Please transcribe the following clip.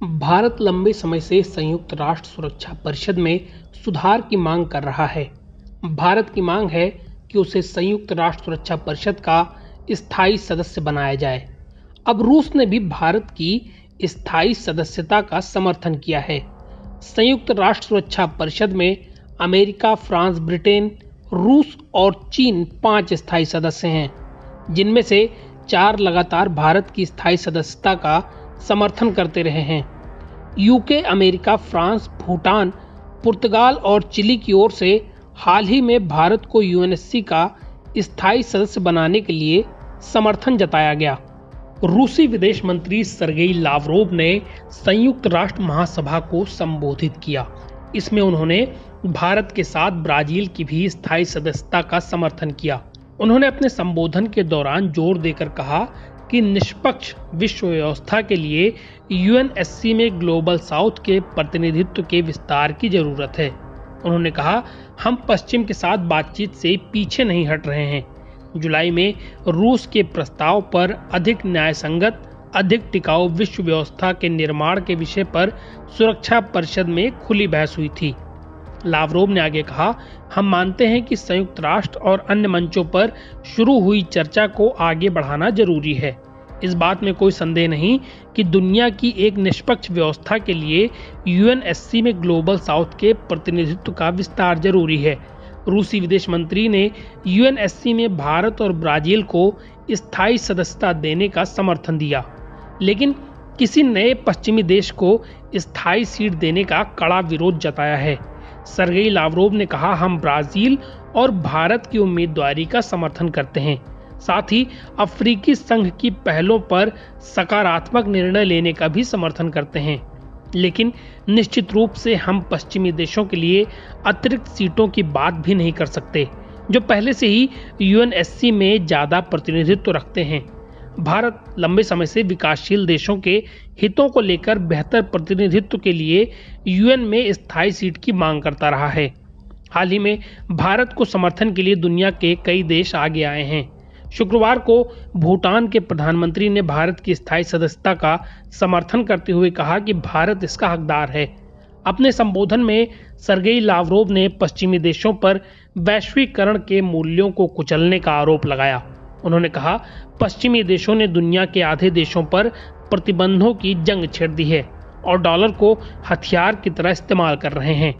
भारत लंबे समय से संयुक्त राष्ट्र सुरक्षा परिषद में सुधार की मांग कर रहा है। भारत की मांग है कि उसे संयुक्त राष्ट्र सुरक्षा परिषद का स्थायी सदस्य बनाया जाए। अब रूस ने भी भारत की स्थायी सदस्यता का समर्थन किया है। संयुक्त राष्ट्र सुरक्षा परिषद में अमेरिका, फ्रांस, ब्रिटेन, रूस और चीन 5 स्थायी सदस्य हैं, जिनमें से 4 लगातार भारत की स्थायी सदस्यता का समर्थन करते रहे हैं। यूके, अमेरिका, फ्रांस, भूटान, पुर्तगाल और चिली की ओर से हाल ही में भारत को यूएनएससी का स्थायी सदस्य बनाने के लिए समर्थन जताया गया। रूसी विदेश मंत्री सरगेई लावरोव ने संयुक्त राष्ट्र महासभा को संबोधित किया। इसमें उन्होंने भारत के साथ ब्राजील की भी स्थायी सदस्यता का समर्थन किया। उन्होंने अपने संबोधन के दौरान जोर देकर कहा कि निष्पक्ष विश्व व्यवस्था के लिए यूएनएससी में ग्लोबल साउथ के प्रतिनिधित्व के विस्तार की जरूरत है। उन्होंने कहा, हम पश्चिम के साथ बातचीत से पीछे नहीं हट रहे हैं। जुलाई में रूस के प्रस्ताव पर अधिक न्यायसंगत, अधिक टिकाऊ विश्व व्यवस्था के निर्माण के विषय पर सुरक्षा परिषद में खुली बहस हुई थी। लावरोव ने आगे कहा, हम मानते हैं कि संयुक्त राष्ट्र और अन्य मंचों पर शुरू हुई चर्चा को आगे बढ़ाना जरूरी है। इस बात में कोई संदेह नहीं कि दुनिया की एक निष्पक्ष व्यवस्था के लिए यूएनएससी में ग्लोबल साउथ के प्रतिनिधित्व का विस्तार जरूरी है। रूसी विदेश मंत्री ने यूएनएससी में भारत और ब्राजील को स्थायी सदस्यता देने का समर्थन दिया, लेकिन किसी नए पश्चिमी देश को स्थायी सीट देने का कड़ा विरोध जताया है। सरगेई लावरोव ने कहा, हम ब्राजील और भारत की उम्मीदवारी का समर्थन करते हैं। साथ ही अफ्रीकी संघ की पहलों पर सकारात्मक निर्णय लेने का भी समर्थन करते हैं, लेकिन निश्चित रूप से हम पश्चिमी देशों के लिए अतिरिक्त सीटों की बात भी नहीं कर सकते, जो पहले से ही यूएनएससी में ज्यादा प्रतिनिधित्व रखते हैं। भारत लंबे समय से विकासशील देशों के हितों को लेकर बेहतर प्रतिनिधित्व के लिए यूएन में स्थायी सीट की मांग करता रहा है। हाल ही में भारत को समर्थन के लिए दुनिया के कई देश आगे आए हैं। शुक्रवार को भूटान के प्रधानमंत्री ने भारत की स्थायी सदस्यता का समर्थन करते हुए कहा कि भारत इसका हकदार है। अपने संबोधन में सरगेई लावरोव ने पश्चिमी देशों पर वैश्वीकरण के मूल्यों को कुचलने का आरोप लगाया। उन्होंने कहा, पश्चिमी देशों ने दुनिया के आधे देशों पर प्रतिबंधों की जंग छेड़ दी है और डॉलर को हथियार की तरह इस्तेमाल कर रहे हैं।